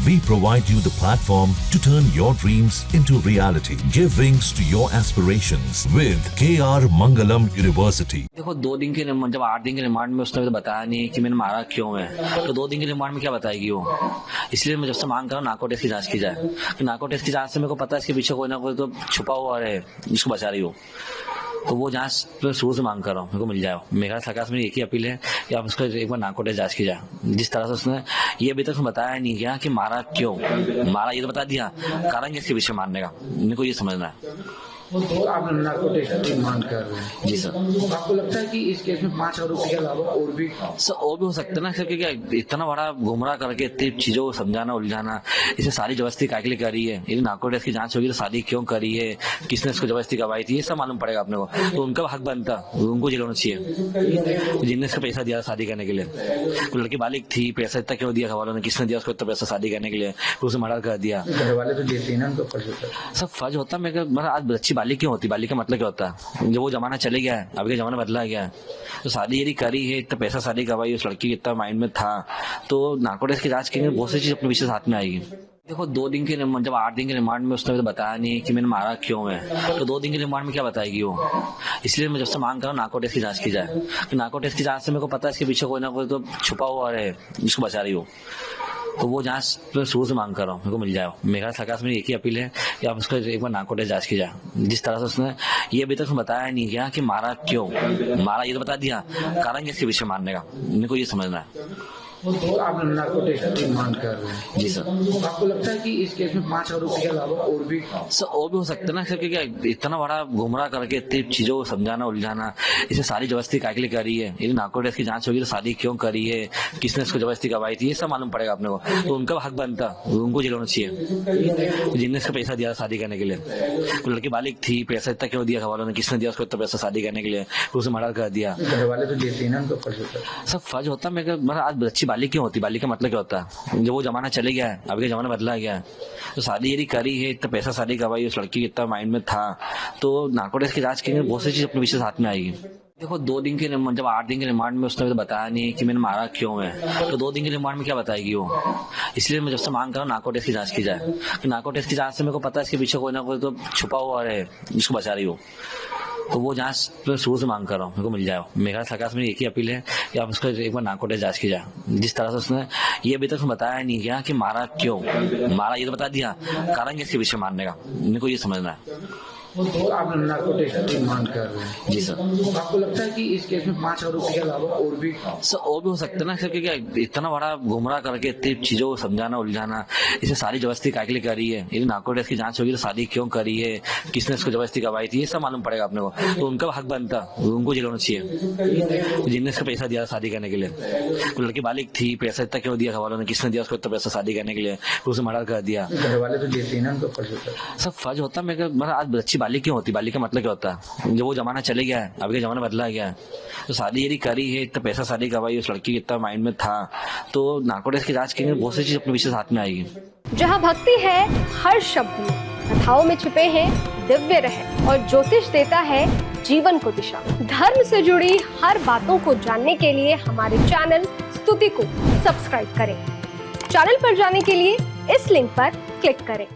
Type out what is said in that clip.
We provide you the platform to turn your dreams into reality. Give wings to your aspirations with KR Mangalam University. देखो 2 दिन के remand, जब 8 दिन के remand में उसने तो बताया नहीं कि मैंने मारा क्यों है, तो 2 दिन के रिमांड में क्या बताएगी वो। इसलिए मैं जब से मांग कर रहा हूँ नार्को टेस्ट की जांच की जाए, कि नार्को टेस्ट की जांच से मेरे को पता है इसके पीछे कोई ना कोई तो छुपा हुआ है जिसको बचा रही हो, तो वो जांच तो शुरू से मांग कर रहा हूँ मेरे को मिल जाए। मेरा सरकार से मेरी एक ही अपील है कि आप उसको एक बार नार्को टेस्ट जांच की जाए। जिस तरह से उसने ये अभी तक बताया नहीं गया कि मारा क्यों, मारा ये तो बता दिया, कारण इसके पीछे मारने का मेरे को ये समझना है। तो आप नार्को टेस्ट की मांग कर रहे हैं? जी सर। आपको लगता है कि इस केस में 5 आरोपी के अलावा और भी सर और भी हो सकता है ना सर, क्योंकि इतना बड़ा गुमराह करके इतनी चीजों को समझाना उलझाना, इसे सारी जबरदस्ती काय के लिए करी है, यदि नार्को टेस्ट की जांच होगी तो शादी क्यों करी है, किसने इसको जबरदस्ती करवाई थी, ये सब मालूम पड़ेगा अपने को। तो उनका हक बनता, उनको जेल होना चाहिए जिनने इसको पैसा दिया शादी करने के लिए। तो लड़की बालिक थी, पैसा इतना क्यों दिया खवालों ने, किसने दिया उसको इतना पैसा शादी करने के लिए, उसे मर्डर कर दिया। घर वाले तो देते हैं ना, उनको फर्ज होता है। सब फर्ज होता, मैं आज अच्छी बालिक क्यों होती, बालिक का मतलब क्या होता है, जब वो जमाना चले गया है, अभी का जमाना बदला गया है, तो शादी यदि करी है, इतना पैसा शादी करवाई, उस लड़की इतना माइंड में था, तो नार्को टेस्ट की जांच करेंगे, बहुत सी चीज अपने विशेष हाथ में आएगी। देखो 2 दिन के रिमांड, जब 8 दिन के रिमांड में उसने तो बताया नहीं कि मैंने मारा क्यों है, तो 2 दिन के रिमांड में क्या बताएगी वो। इसलिए मैं जब से मांग कर रहा हूँ नार्को टेस्ट की जांच की जाए, कि नार्को टेस्ट की जांच से मेरे को पता है इसके पीछे कोई ना कोई तो छुपा हुआ है जिसको बचा रही हो, तो वो जांच तो शुरू से मांग कर रहा हूँ मेरे को मिल जाए। मेरा सरकार से मेरी एक ही अपील है कि आप उसको एक बार नार्को टेस्ट जांच की जाए। जिस तरह से उसने ये अभी तक बताया नहीं गया कि मारा क्यों, मारा ये तो बता दिया, कारण इसके पीछे मारने का मेरे को ये समझना है। तो आप नार्को टेस्ट की मांग कर रहे हैं? जी सर। आपको लगता है कि इस केस में 5 आरोपी के अलावा और भी सर और भी हो सकता है ना सर, क्योंकि इतना बड़ा गुमराह करके इतनी चीजों को समझाना उलझाना, इसे सारी जबरदस्ती काय के लिए करी है, यदि नार्को टेस्ट की जांच होगी तो शादी क्यों करी है, किसने इसको जबरदस्ती करवाई थी, ये सब मालूम पड़ेगा अपने को। तो उनका हक बनता, उनको जेल होना चाहिए जिनने इसको पैसा दिया शादी करने के लिए। तो लड़की बालिक थी, पैसा इतना क्यों दिया खवालों ने, किसने दिया उसको इतना पैसा शादी करने के लिए, उसे मर्डर कर दिया। घर वाले तो देते हैं ना, उनको फर्ज होता है। सब फर्ज होता, मैं आज अच्छी बालिक क्यों होती, बालिक का मतलब क्या होता है, जब वो जमाना चले गया है, अभी का जमाना बदला गया है, तो शादी यदि करी है, इतना पैसा शादी करवाई, उस लड़की इतना माइंड में था, तो नार्को टेस्ट की जांच करेंगे, बहुत सी चीज अपने विशेष हाथ में आएगी। देखो 2 दिन के रिमांड, जब 8 दिन के रिमांड में उसने तो बताया नहीं कि मैंने मारा क्यों है, तो 2 दिन के रिमांड में क्या बताएगी वो। इसलिए मैं जब से मांग कर रहा हूँ नार्को टेस्ट की जांच की जाए, कि नार्को टेस्ट की जांच से मेरे को पता है इसके पीछे कोई ना कोई तो छुपा हुआ है जिसको बचा रही हो, तो वो जांच तो शुरू से मांग कर रहा हूँ मेरे को मिल जाए। मेरा सरकार से मेरी एक ही अपील है कि आप उसको एक बार नार्को टेस्ट जांच की जाए। जिस तरह से उसने ये अभी तक बताया नहीं गया कि मारा क्यों, मारा ये तो बता दिया, कारण इसके पीछे मारने का मेरे को ये समझना है। तो आप नार्को टेस्ट की मांग कर रहे हैं? जी सर। आपको लगता है कि इस केस में 5 आरोपी के अलावा और भी सर और भी हो सकता है ना सर, क्योंकि इतना बड़ा गुमराह करके इतनी चीजों को समझाना उलझाना, इसे सारी जबरदस्ती काय के लिए करी है, यदि नार्को टेस्ट की जांच होगी तो शादी क्यों करी है, किसने इसको जबरदस्ती करवाई थी, ये सब मालूम पड़ेगा अपने को। तो उनका हक बनता, उनको जेल होना चाहिए जिनने इसको पैसा दिया शादी करने के लिए। तो लड़की बालिक थी, पैसा इतना क्यों दिया खवालों ने, किसने दिया उसको इतना पैसा शादी करने के लिए, उसे मर्डर कर दिया। घर वाले तो देते हैं ना, उनको फर्ज होता है। सब फर्ज होता, मैं आज अच्छी बालिक क्यों होती, बालिक का मतलब क्या होता है, जब वो जमाना चले गया है, अभी का जमाना बदला गया है, तो शादी यदि करी है, इतना पैसा शादी करवाई, उस लड़की इतना माइंड में था, तो नार्को टेस्ट की जांच करेंगे, बहुत सी चीज अपने विशेष हाथ में आएगी। जहाँ भक्ति है हर शब्द में, कथाओं में छिपे हैं दिव्य रहस्य, और ज्योतिष देता है जीवन को दिशा। धर्म से जुड़ी हर बातों को जानने के लिए हमारे चैनल स्तुति को सब्सक्राइब करें। चैनल पर जाने के लिए इस लिंक पर क्लिक करें।